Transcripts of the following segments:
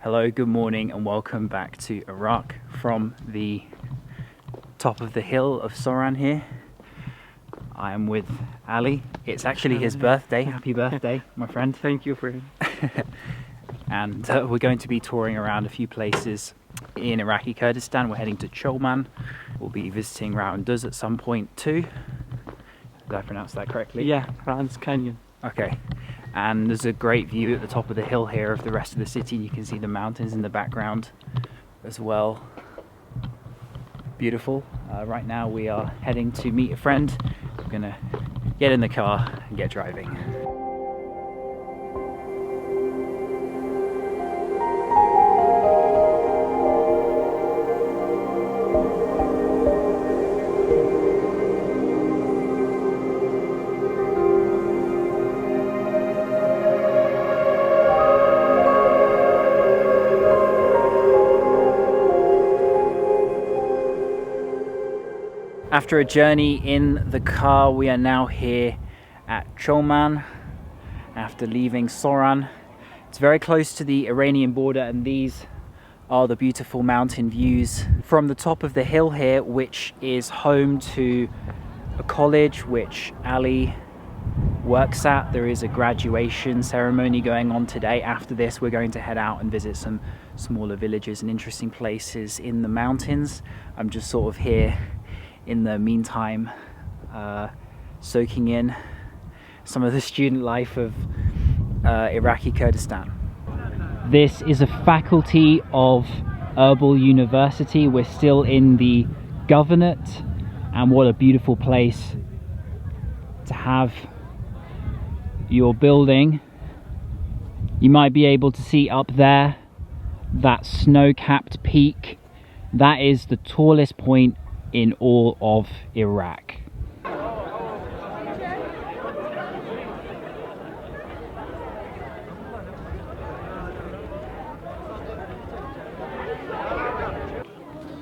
Hello, good morning and welcome back to Iraq from the top of the hill of Sacram here. I am with Ali. It's actually his birthday. Happy birthday, my friend. Thank you, friend. And we're going to be touring around a few places in Iraqi Kurdistan. We're heading to Choman. We'll be visiting Rawanduz at some point too. Did I pronounce that correctly? Yeah, Rawanduz Canyon. Okay. And there's a great view at the top of the hill here of the rest of the city. You can see the mountains in the background as well. Beautiful. Right now we are heading to meet a friend. We're gonna get in the car and get driving. After a journey in the car, we are now here at Choman after leaving Sacram. It's very close to the Iranian border, and these are the beautiful mountain views from the top of the hill here, which is home to a college which Ali works at. There is a graduation ceremony going on today. After this, we're going to head out and visit some smaller villages and interesting places in the mountains. I'm just sort of here in the meantime, soaking in some of the student life of Iraqi Kurdistan. This is a faculty of Erbil University. We're still in the governorate, and what a beautiful place to have your building. You might be able to see up there that snow-capped peak. That is the tallest point in all of Iraq.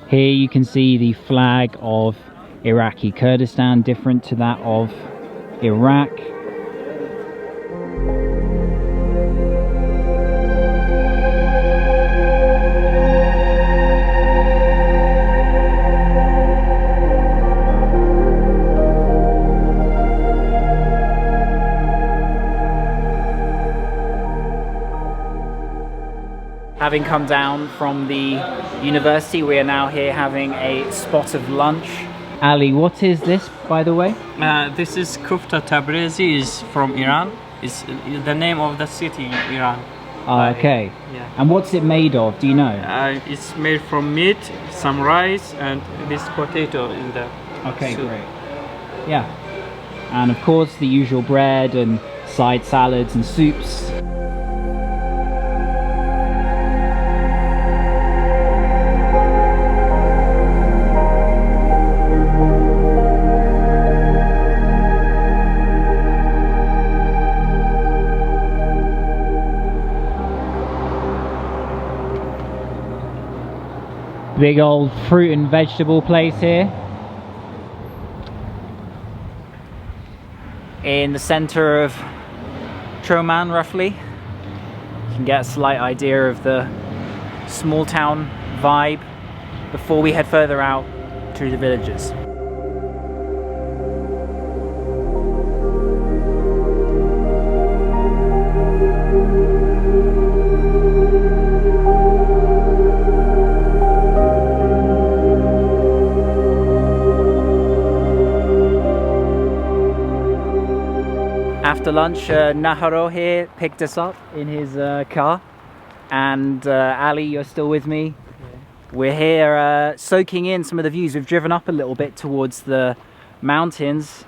Here you can see the flag of Iraqi Kurdistan, different to that of Iraq. Having come down from the university, we are now here having a spot of lunch. Ali, what is this, by the way? This is Kufta Tabrizi, is from Iran. It's the name of the city in Iran. Okay. Yeah. And what's it made of? Do you know? It's made from meat, some rice, and this potato in the Okay, soup. great. Yeah. And of course, the usual bread and side salads and soups. Big old fruit and vegetable place here. In the center of Choman, roughly. You can get a slight idea of the small town vibe before we head further out to the villages. After lunch, Naharo here picked us up in his car, and Ali, you're still with me. Yeah. We're here soaking in some of the views. We've driven up a little bit towards the mountains,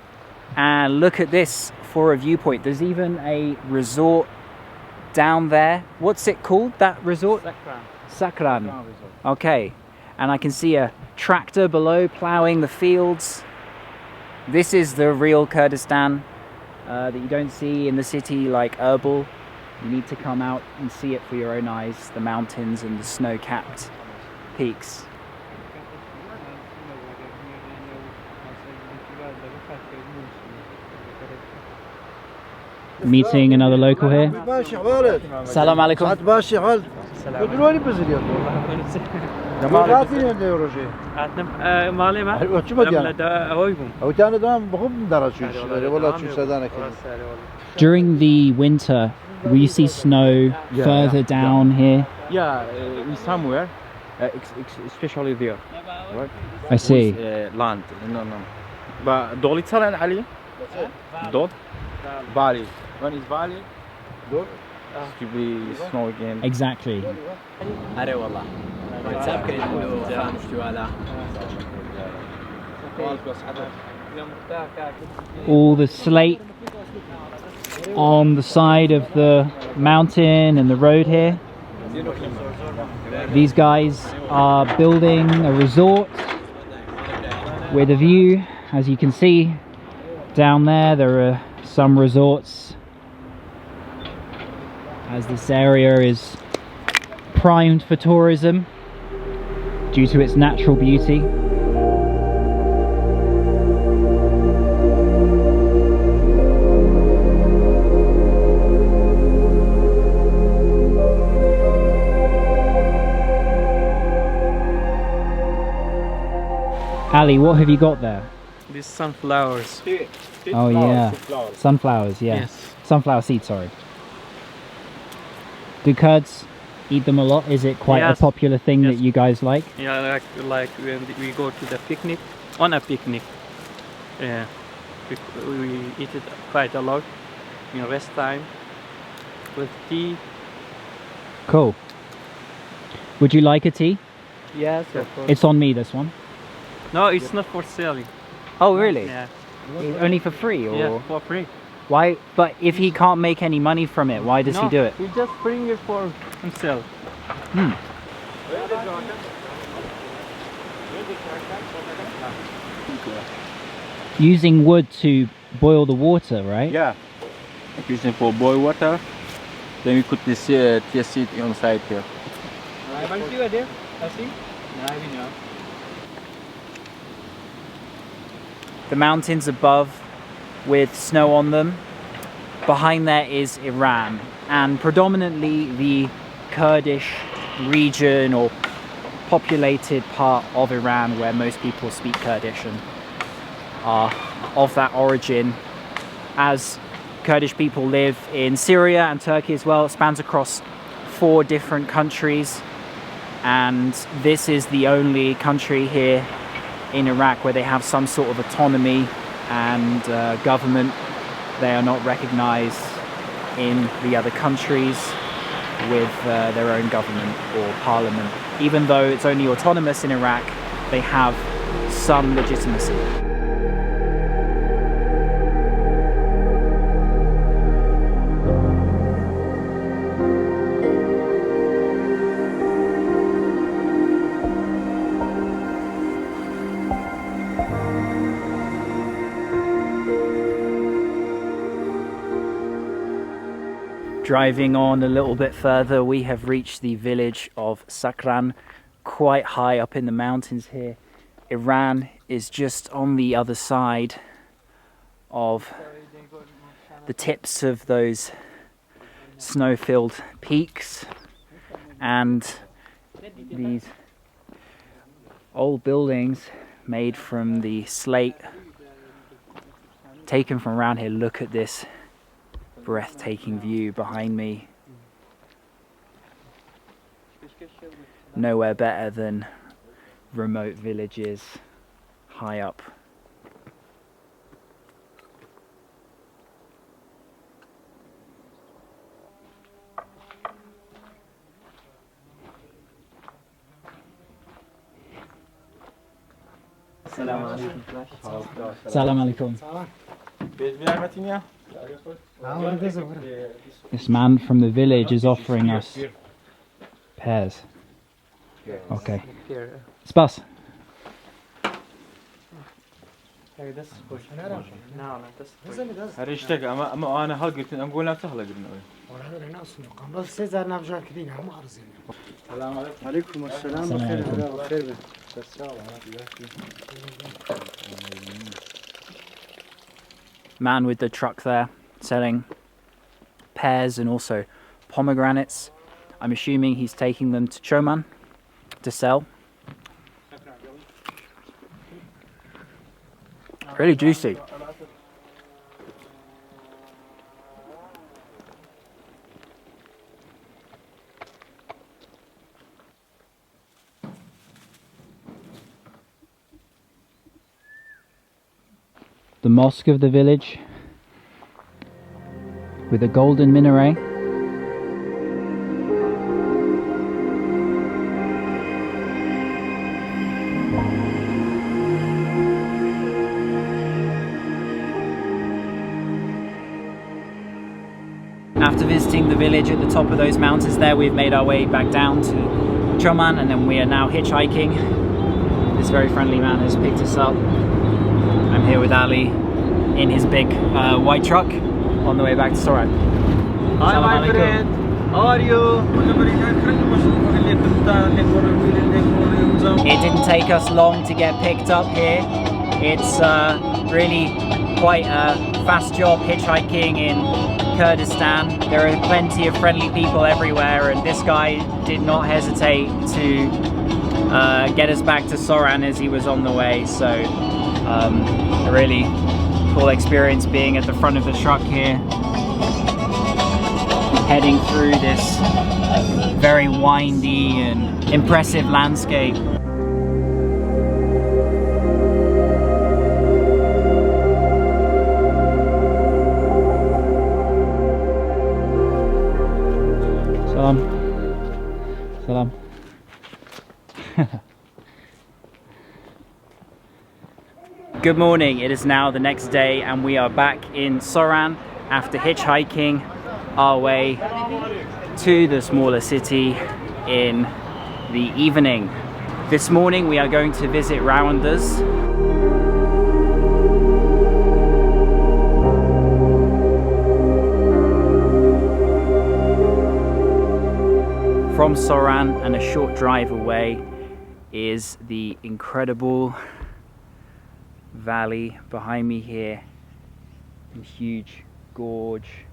and look at this for a viewpoint. There's even a resort down there. What's it called, that resort? Sacram. Okay, and I can see a tractor below ploughing the fields. This is the real Kurdistan that you don't see in the city like Erbil. You need to come out and see it for your own eyes, the mountains and the snow-capped peaks. Meeting another local here. Salam alaikum. السلام دلوقتي بزيد والله جماعتي اللي يروجي مالي ما وشو بدي لا ده هويهم او تاني دوام بخم درجه ولا شو سدانك During the winter, will you see snow further down here? Yeah, in somewhere, especially there. Right? I see. With, land. No. But دول يتصلن عليه. دول. Valley. When is valley? دول. To be snow again. Exactly. أري والله. تسافر إنه خامش ولا. All the slate on the side of the mountain and the road here. These guys are building a resort with a view. As you can see down there are some resorts, as this area is primed for tourism due to its natural beauty. Ali, what have you got there? These sunflowers. Oh yeah, sunflowers, yeah. Yes. Sunflower seeds, sorry. Do Kurds eat them a lot? Is it quite a Yes. popular thing Yes. that you guys like? Yeah, like when we go to the picnic, on a picnic. Yeah, we eat it quite a lot in rest time with tea. Cool. Would you like a tea? Yes, of course. It's on me, this one. No, it's not for selling. Oh really? Yeah, Only for free, or yeah, for free. why? But if he can't make any money from it, why does he do it? He just bring it for himself. Using wood to boil the water, right? Yeah. Using for boil water. Then we put this tea seed inside here. The mountains above with snow on them. Behind there is Iran, and predominantly the Kurdish region or populated part of Iran where most people speak Kurdish and are of that origin. As Kurdish people live in Syria and Turkey as well, it spans across 4 different countries, and this is the only country here in Iraq where they have some sort of autonomy and government. They are not recognized in the other countries with their own government or parliament. Even though it's only autonomous in Iraq, they have some legitimacy. Driving on a little bit further, we have reached the village of Sacram, quite high up in the mountains here. Iran is just on the other side of the tips of those snow-filled peaks, and these old buildings made from the slate taken from around here. Look at this breathtaking view behind me. Nowhere better than remote villages high up. Salam alaikum. This man from the village is offering us pears. Okay. Spas. هريشتك أما أنا هلقت أنا أقول لا تهلق منه. السلام عليكم السلام بخير. Man with the truck there selling pears and also pomegranates. I'm assuming he's taking them to Choman to sell. Really juicy. The mosque of the village with a golden minaret. After visiting the village at the top of those mountains there, we've made our way back down to Choman, and then we are now hitchhiking. This very friendly man has picked us up. I'm here with Ali in his big white truck on the way back to Sacram. Hi my friend, how are you? It didn't take us long to get picked up here. It's really quite a fast job hitchhiking in Kurdistan. There are plenty of friendly people everywhere, and this guy did not hesitate to get us back to Sacram as he was on the way. So a really cool experience being at the front of the truck here, heading through this very windy and impressive landscape. Salam. Salam. Good morning, it is now the next day and we are back in Sacram after hitchhiking our way to the smaller city in the evening. This morning we are going to visit Rawanduz. From Sacram and a short drive away is the incredible valley behind me here, and huge gorge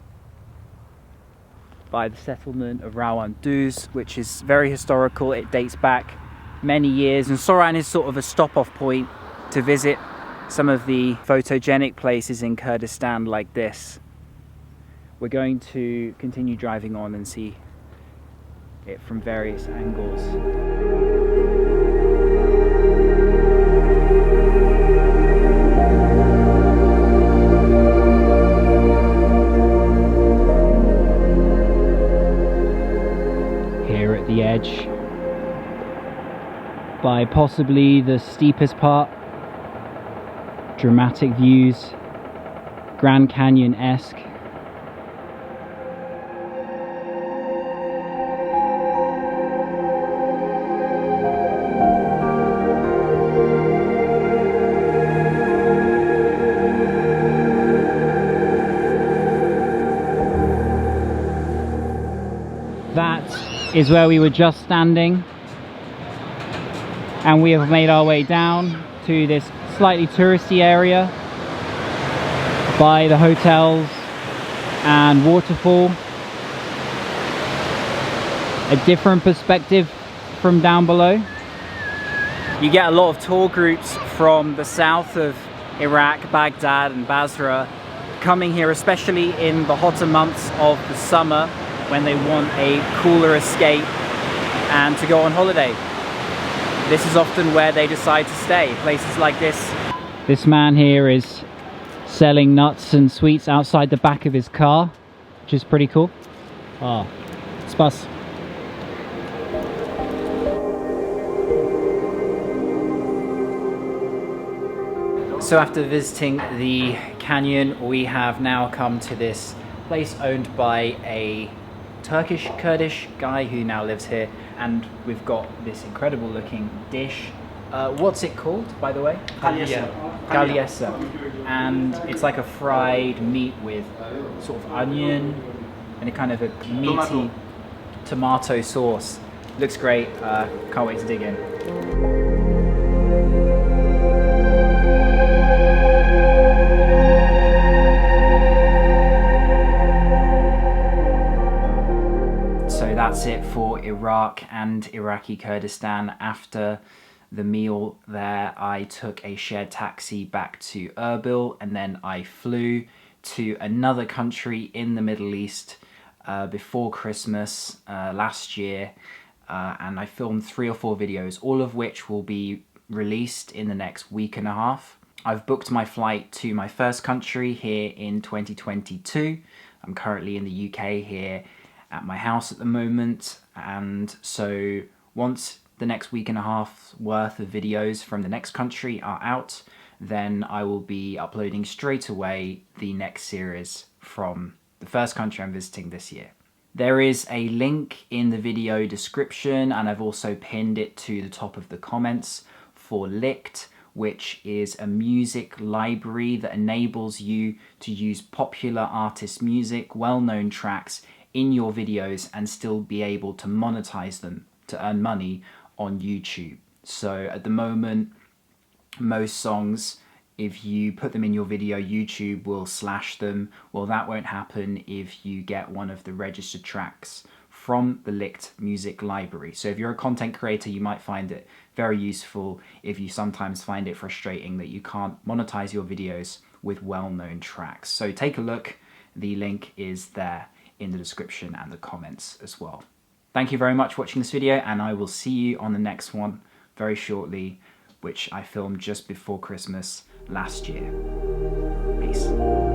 by the settlement of Rawanduz, which is very historical. It dates back many years, and Sacram is sort of a stop-off point to visit some of the photogenic places in Kurdistan like this. We're going to continue driving on and see it from various angles. Here at the edge, by possibly the steepest part, dramatic views, Grand Canyon-esque. That is where we were just standing, and we have made our way down to this slightly touristy area by the hotels and waterfall. A different perspective from down below. You get a lot of tour groups from the south of Iraq, Baghdad and Basra, coming here especially in the hotter months of the summer, when they want a cooler escape and to go on holiday. This is often where they decide to stay, places like this. This man here is selling nuts and sweets outside the back of his car, which is pretty cool. Ah, spas. So after visiting the canyon, we have now come to this place owned by a Turkish Kurdish guy who now lives here, and we've got this incredible looking dish. What's it called, by the way? Kalyesa. And it's like a fried meat with sort of onion and a kind of a meaty tomato sauce. Looks great. Can't wait to dig in. So that's it for Iraq and Iraqi Kurdistan. After the meal there, I took a shared taxi back to Erbil, and then I flew to another country in the Middle East before Christmas last year, and I filmed 3 or 4 videos, all of which will be released in the next week and a half. I've booked my flight to my first country here in 2022. I'm currently in the UK here at my house at the moment, and so once the next week and a half worth of videos from the next country are out, then I will be uploading straight away the next series from the first country I'm visiting this year. There is a link in the video description, and I've also pinned it to the top of the comments, for Licked, which is a music library that enables you to use popular artist music, well-known tracks in your videos and still be able to monetize them to earn money on YouTube. So at the moment, most songs, if you put them in your video, YouTube will slash them. Well, that won't happen if you get one of the registered tracks from the Licked music library. So if you're a content creator, you might find it very useful if you sometimes find it frustrating that you can't monetize your videos with well-known tracks. So take a look. The link is there in the description and the comments as well. Thank you very much for watching this video, and I will see you on the next one very shortly, which I filmed just before Christmas last year. Peace.